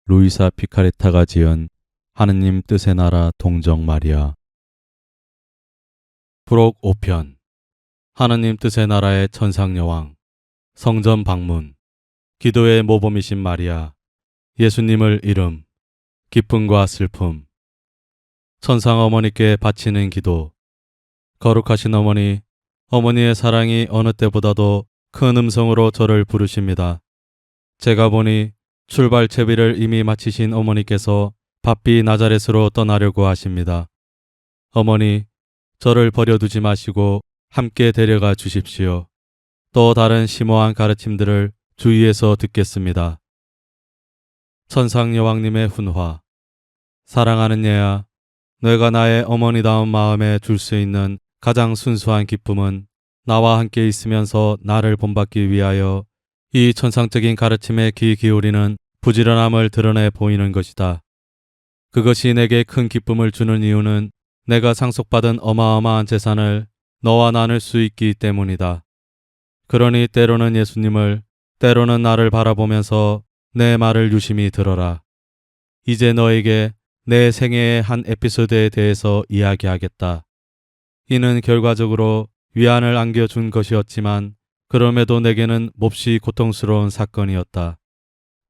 루이사 피카레타가 지은 하느님 뜻의 나라 동정 마리아. 프록 5편. 하느님 뜻의 나라의 천상여왕. 성전 방문. 기도의 모범이신 마리아. 예수님을 이름. 기쁨과 슬픔. 천상 어머니께 바치는 기도. 거룩하신 어머니, 어머니의 사랑이 어느 때보다도 큰 음성으로 저를 부르십니다. 제가 보니 출발 채비를 이미 마치신 어머니께서 바삐 나자렛으로 떠나려고 하십니다. 어머니, 저를 버려두지 마시고 함께 데려가 주십시오. 또 다른 심오한 가르침들을 주위에서 듣겠습니다. 천상여왕님의 훈화. 사랑하는 얘야, 내가 나의 어머니다운 마음에 줄 수 있는 가장 순수한 기쁨은 나와 함께 있으면서 나를 본받기 위하여 이 천상적인 가르침에 귀 기울이는 부지런함을 드러내 보이는 것이다. 그것이 내게 큰 기쁨을 주는 이유는 내가 상속받은 어마어마한 재산을 너와 나눌 수 있기 때문이다. 그러니 때로는 예수님을, 때로는 나를 바라보면서 내 말을 유심히 들어라. 이제 너에게 내 생애의 한 에피소드에 대해서 이야기하겠다. 이는 결과적으로 위안을 안겨준 것이었지만 그럼에도 내게는 몹시 고통스러운 사건이었다.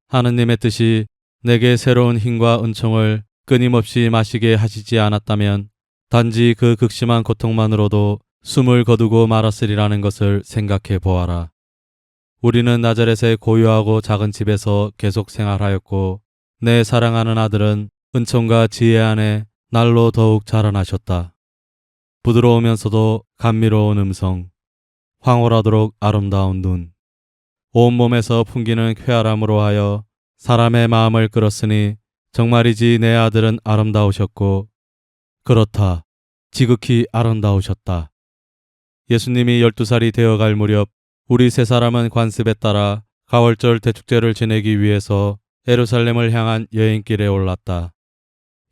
하느님의 뜻이 내게 새로운 힘과 은총을 끊임없이 마시게 하시지 않았다면 단지 그 극심한 고통만으로도 숨을 거두고 말았으리라는 것을 생각해 보아라. 우리는 나자렛의 고요하고 작은 집에서 계속 생활하였고 내 사랑하는 아들은 은총과 지혜 안에 날로 더욱 자라나셨다. 부드러우면서도 감미로운 음성, 황홀하도록 아름다운 눈, 온몸에서 풍기는 쾌활함으로 하여 사람의 마음을 끌었으니 정말이지 내 아들은 아름다우셨고 그렇다, 지극히 아름다우셨다. 예수님이 12살이 되어갈 무렵 우리 세 사람은 관습에 따라 가월절 대축제를 지내기 위해서 예루살렘을 향한 여행길에 올랐다.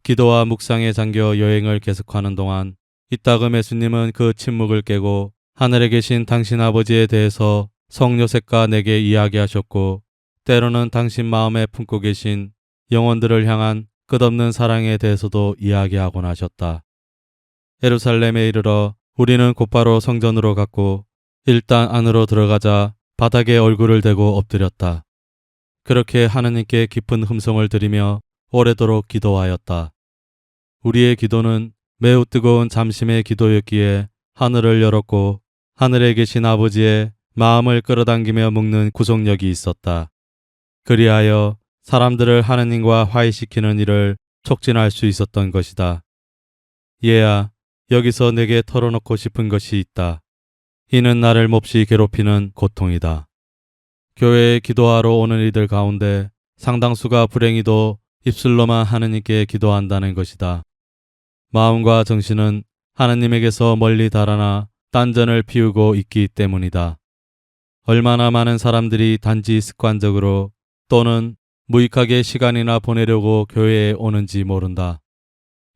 기도와 묵상에 잠겨 여행을 계속하는 동안 이따금 예수님은 그 침묵을 깨고 하늘에 계신 당신 아버지에 대해서 성요셉과 내게 이야기하셨고 때로는 당신 마음에 품고 계신 영혼들을 향한 끝없는 사랑에 대해서도 이야기하곤 하셨다. 예루살렘에 이르러 우리는 곧바로 성전으로 갔고 일단 안으로 들어가자 바닥에 얼굴을 대고 엎드렸다. 그렇게 하느님께 깊은 흠송을 드리며 오래도록 기도하였다. 우리의 기도는 매우 뜨거운 잠심의 기도였기에 하늘을 열었고 하늘에 계신 아버지의 마음을 끌어당기며 묶는 구속력이 있었다. 그리하여 사람들을 하느님과 화해시키는 일을 촉진할 수 있었던 것이다. 얘야, 여기서 내게 털어놓고 싶은 것이 있다. 이는 나를 몹시 괴롭히는 고통이다. 교회에 기도하러 오는 이들 가운데 상당수가 불행히도 입술로만 하느님께 기도한다는 것이다. 마음과 정신은 하느님에게서 멀리 달아나 딴전을 피우고 있기 때문이다. 얼마나 많은 사람들이 단지 습관적으로 또는 무익하게 시간이나 보내려고 교회에 오는지 모른다.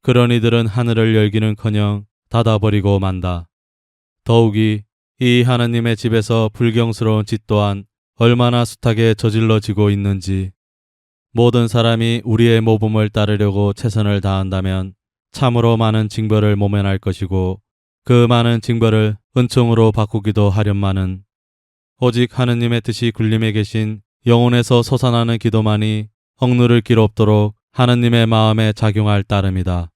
그런 이들은 하늘을 열기는커녕 닫아버리고 만다. 더욱이 이 하느님의 집에서 불경스러운 짓 또한 얼마나 숱하게 저질러지고 있는지. 모든 사람이 우리의 모범을 따르려고 최선을 다한다면 참으로 많은 징벌을 모면할 것이고 그 많은 징벌을 은총으로 바꾸기도 하련마는 오직 하느님의 뜻이 군림에 계신 영혼에서 솟아나는 기도만이 억누를 길 없도록 하느님의 마음에 작용할 따름이다.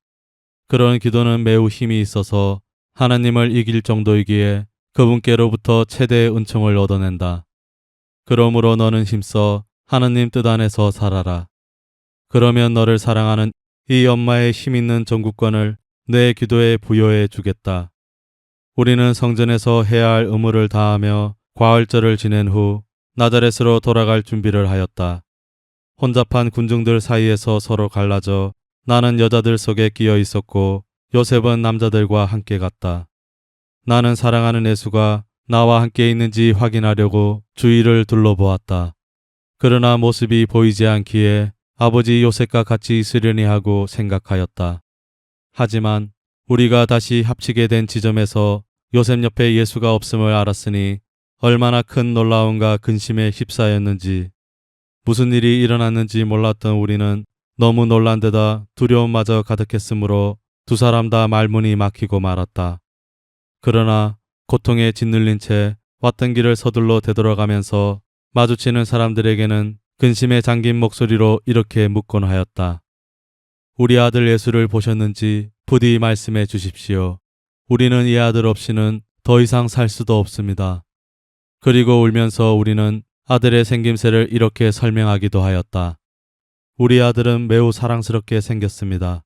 그런 기도는 매우 힘이 있어서 하느님을 이길 정도이기에 그분께로부터 최대의 은총을 얻어낸다. 그러므로 너는 힘써 하느님 뜻 안에서 살아라. 그러면 너를 사랑하는 이 엄마의 힘있는 전국권을 내 기도에 부여해 주겠다. 우리는 성전에서 해야 할 의무를 다하며 과월절을 지낸 후 나자렛으로 돌아갈 준비를 하였다. 혼잡한 군중들 사이에서 서로 갈라져 나는 여자들 속에 끼어 있었고 요셉은 남자들과 함께 갔다. 나는 사랑하는 예수가 나와 함께 있는지 확인하려고 주위를 둘러보았다. 그러나 모습이 보이지 않기에 아버지 요셉과 같이 있으려니 하고 생각하였다. 하지만 우리가 다시 합치게 된 지점에서 요셉 옆에 예수가 없음을 알았으니 얼마나 큰 놀라움과 근심에 휩싸였는지. 무슨 일이 일어났는지 몰랐던 우리는 너무 놀란 데다 두려움마저 가득했으므로 두 사람 다 말문이 막히고 말았다. 그러나 고통에 짓눌린 채 왔던 길을 서둘러 되돌아가면서 마주치는 사람들에게는 근심에 잠긴 목소리로 이렇게 묻곤 하였다. 우리 아들 예수를 보셨는지 부디 말씀해 주십시오. 우리는 이 아들 없이는 더 이상 살 수도 없습니다. 그리고 울면서 우리는 아들의 생김새를 이렇게 설명하기도 하였다. 우리 아들은 매우 사랑스럽게 생겼습니다.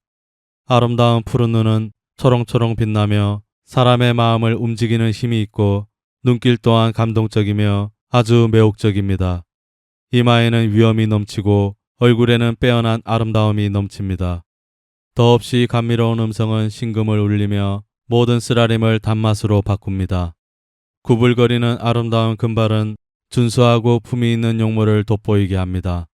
아름다운 푸른 눈은 초롱초롱 빛나며 사람의 마음을 움직이는 힘이 있고 눈길 또한 감동적이며 아주 매혹적입니다. 이마에는 위엄이 넘치고 얼굴에는 빼어난 아름다움이 넘칩니다. 더없이 감미로운 음성은 심금을 울리며 모든 쓰라림을 단맛으로 바꿉니다. 구불거리는 아름다운 금발은 준수하고 품위 있는 용모를 돋보이게 합니다.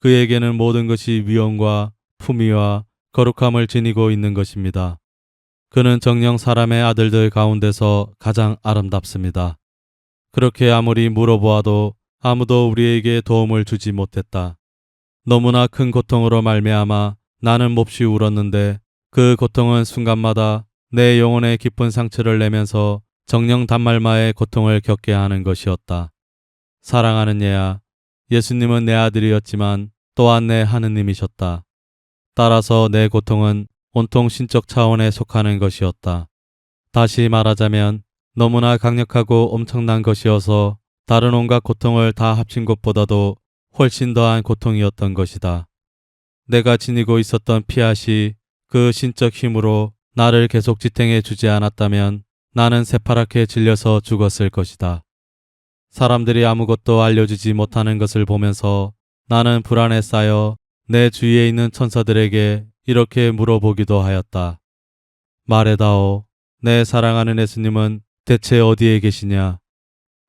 그에게는 모든 것이 위엄과 품위와 거룩함을 지니고 있는 것입니다. 그는 정녕 사람의 아들들 가운데서 가장 아름답습니다. 그렇게 아무리 물어보아도 아무도 우리에게 도움을 주지 못했다. 너무나 큰 고통으로 말미암아 나는 몹시 울었는데 그 고통은 순간마다 내 영혼에 깊은 상처를 내면서 정녕 단말마의 고통을 겪게 하는 것이었다. 사랑하는 얘야, 예수님은 내 아들이었지만 또한 내 하느님이셨다. 따라서 내 고통은 온통 신적 차원에 속하는 것이었다. 다시 말하자면 너무나 강력하고 엄청난 것이어서 다른 온갖 고통을 다 합친 것보다도 훨씬 더한 고통이었던 것이다. 내가 지니고 있었던 피앗이 그 신적 힘으로 나를 계속 지탱해 주지 않았다면 나는 새파랗게 질려서 죽었을 것이다. 사람들이 아무것도 알려주지 못하는 것을 보면서 나는 불안에 쌓여 내 주위에 있는 천사들에게 이렇게 물어보기도 하였다. 말해다오. 내 사랑하는 예수님은 대체 어디에 계시냐?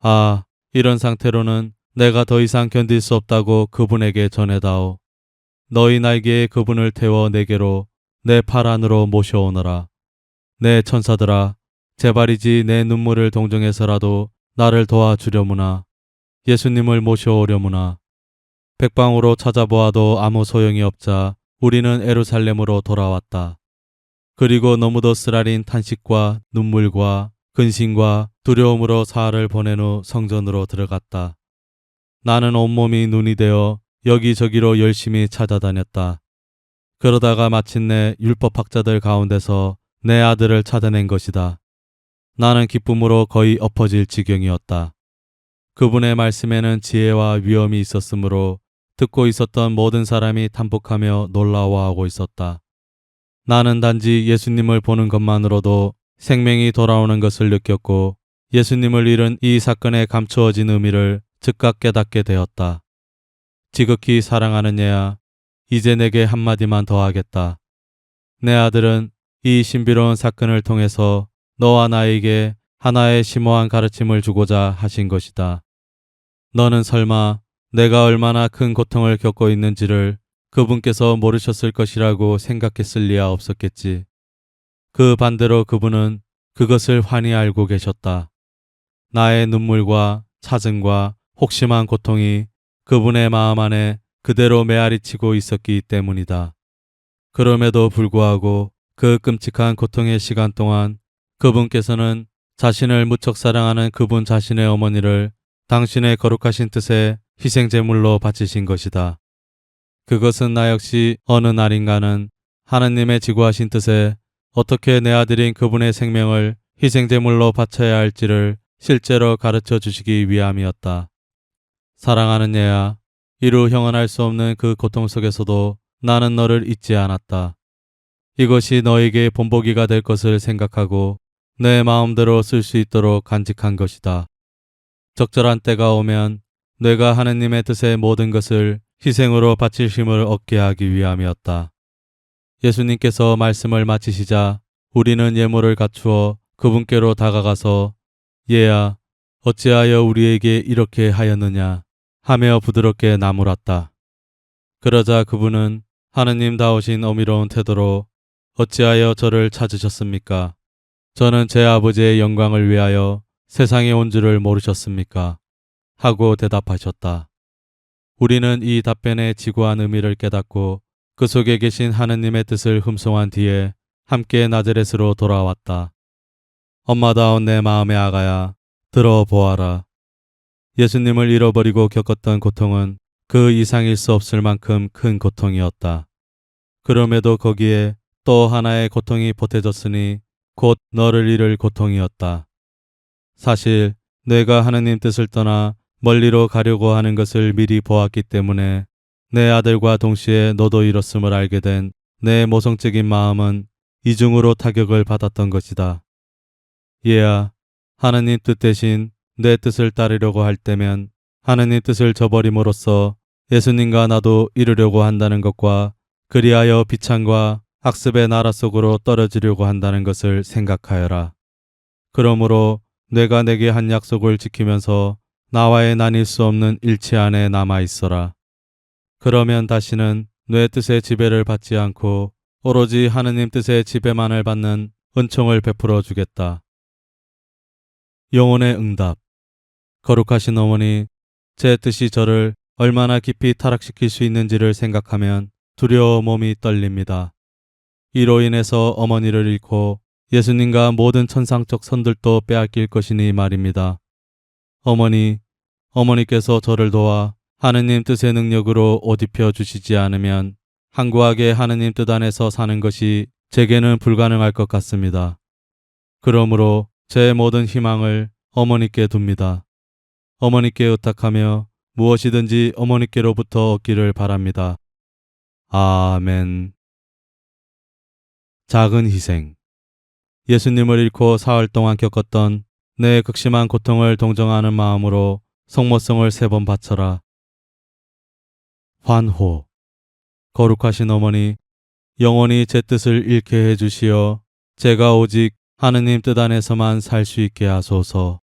아, 이런 상태로는 내가 더 이상 견딜 수 없다고 그분에게 전해다오. 너희 날개에 그분을 태워 내게로 내 팔 안으로 모셔오너라. 내 천사들아, 제발이지 내 눈물을 동정해서라도 나를 도와주려무나. 예수님을 모셔오려무나. 백방으로 찾아보아도 아무 소용이 없자 우리는 에루살렘으로 돌아왔다. 그리고 너무도 쓰라린 탄식과 눈물과 근심과 두려움으로 사흘을 보낸 후 성전으로 들어갔다. 나는 온몸이 눈이 되어 여기저기로 열심히 찾아다녔다. 그러다가 마침내 율법학자들 가운데서 내 아들을 찾아낸 것이다. 나는 기쁨으로 거의 엎어질 지경이었다. 그분의 말씀에는 지혜와 위엄이 있었으므로 듣고 있었던 모든 사람이 탄복하며 놀라워하고 있었다. 나는 단지 예수님을 보는 것만으로도 생명이 돌아오는 것을 느꼈고 예수님을 잃은 이 사건에 감추어진 의미를 즉각 깨닫게 되었다. 지극히 사랑하는 얘야, 이제 내게 한마디만 더 하겠다. 내 아들은 이 신비로운 사건을 통해서 너와 나에게 하나의 심오한 가르침을 주고자 하신 것이다. 너는 설마 내가 얼마나 큰 고통을 겪고 있는지를 그분께서 모르셨을 것이라고 생각했을 리야 없었겠지. 그 반대로 그분은 그것을 환히 알고 계셨다. 나의 눈물과 차증과 혹심한 고통이 그분의 마음 안에 그대로 메아리치고 있었기 때문이다. 그럼에도 불구하고 그 끔찍한 고통의 시간 동안 그분께서는 자신을 무척 사랑하는 그분 자신의 어머니를 당신의 거룩하신 뜻에 희생제물로 바치신 것이다. 그것은 나 역시 어느 날인가는 하느님의 지구하신 뜻에 어떻게 내 아들인 그분의 생명을 희생제물로 바쳐야 할지를 실제로 가르쳐 주시기 위함이었다. 사랑하는 얘야, 이루 형언할 수 없는 그 고통 속에서도 나는 너를 잊지 않았다. 이것이 너에게 본보기가 될 것을 생각하고 내 마음대로 쓸 수 있도록 간직한 것이다. 적절한 때가 오면 내가 하느님의 뜻의 모든 것을 희생으로 바칠 힘을 얻게 하기 위함이었다. 예수님께서 말씀을 마치시자 우리는 예물을 갖추어 그분께로 다가가서 얘야, 어찌하여 우리에게 이렇게 하였느냐 하며 부드럽게 나무랐다. 그러자 그분은 하느님다우신 어미로운 태도로 어찌하여 저를 찾으셨습니까? 저는 제 아버지의 영광을 위하여 세상에 온 줄을 모르셨습니까? 하고 대답하셨다. 우리는 이 답변의 지구한 의미를 깨닫고 그 속에 계신 하느님의 뜻을 흠송한 뒤에 함께 나자렛으로 돌아왔다. 엄마다운 내 마음의 아가야, 들어보아라. 예수님을 잃어버리고 겪었던 고통은 그 이상일 수 없을 만큼 큰 고통이었다. 그럼에도 거기에 또 하나의 고통이 보태졌으니 곧 너를 잃을 고통이었다. 사실 내가 하느님 뜻을 떠나 멀리로 가려고 하는 것을 미리 보았기 때문에 내 아들과 동시에 너도 잃었음을 알게 된 내 모성적인 마음은 이중으로 타격을 받았던 것이다. 얘야, 하느님 뜻 대신 내 뜻을 따르려고 할 때면 하느님 뜻을 저버림으로써 예수님과 나도 이루려고 한다는 것과 그리하여 비창과 학습의 나라 속으로 떨어지려고 한다는 것을 생각하여라. 그러므로 내가 내게 한 약속을 지키면서 나와의 나뉠 수 없는 일체 안에 남아 있어라. 그러면 다시는 내 뜻의 지배를 받지 않고 오로지 하느님 뜻의 지배만을 받는 은총을 베풀어 주겠다. 영혼의 응답. 거룩하신 어머니, 제 뜻이 저를 얼마나 깊이 타락시킬 수 있는지를 생각하면 두려워 몸이 떨립니다. 이로 인해서 어머니를 잃고 예수님과 모든 천상적 선들도 빼앗길 것이니 말입니다. 어머니께서 저를 도와 하느님 뜻의 능력으로 옷 입혀 주시지 않으면 항구하게 하느님 뜻 안에서 사는 것이 제게는 불가능할 것 같습니다. 그러므로 제 모든 희망을 어머니께 둡니다. 어머니께 의탁하며 무엇이든지 어머니께로부터 얻기를 바랍니다. 아멘. 작은 희생. 예수님을 잃고 사흘 동안 겪었던 내 극심한 고통을 동정하는 마음으로 성모성을 3번 바쳐라. 환호. 거룩하신 어머니, 영원히 제 뜻을 잃게 해주시어 제가 오직 하느님 뜻 안에서만 살 수 있게 하소서.